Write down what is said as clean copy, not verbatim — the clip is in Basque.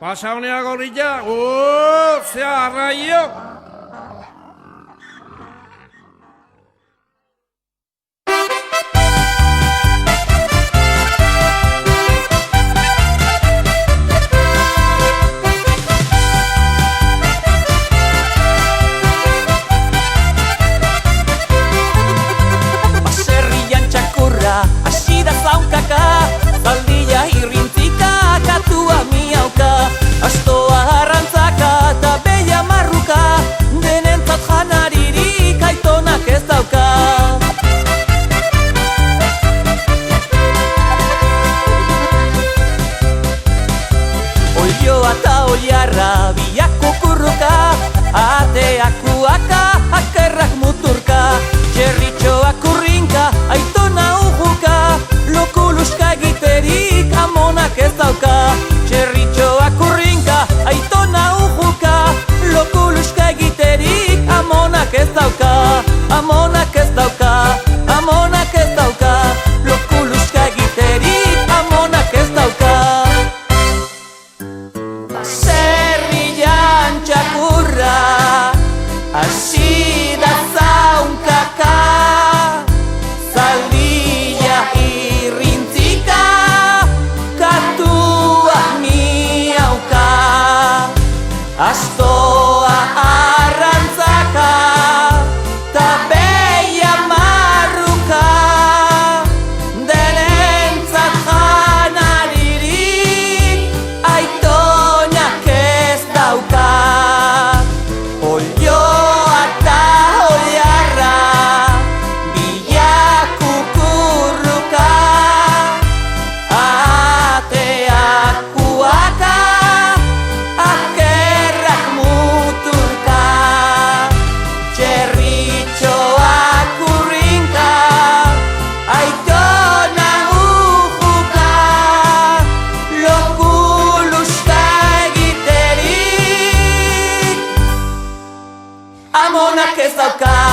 Pasa honea gorrilla, zea arraio. Baserrian txakurra, hasi da zaunkaka, zaldia irrintzika, katua miauka, astoa arrantzaka, eta beia marruka, denentzat janaririk aitonak ez dauka. Oilioa eta oiarra, biak kukurruka, ateakuaka, akerrak muturka, txerritxoak urrinka, aitona ujuka, lokuluska egiterik amonak ez dauka. Txerritxoak urrinka, aitona ujuka, lokuluska egiterik amonak ez dauka. Amonak ez dauka, amonak ez dauka, lokuluska egiterik amonak ez dauka. Baserrian txakurra, hasi da zaunkaka, zaldia irrintzika, katua miauka, astoa arrantzaka, ta beia marruka, denentzat janaririk aitonak ez dauka. Oilioa eta oiarra, biak kukurruka, ateakuaka, akerrak muturka, txerritxoak urrinka, aitona ujuka, lokuluska egiterik amonak ez dauka.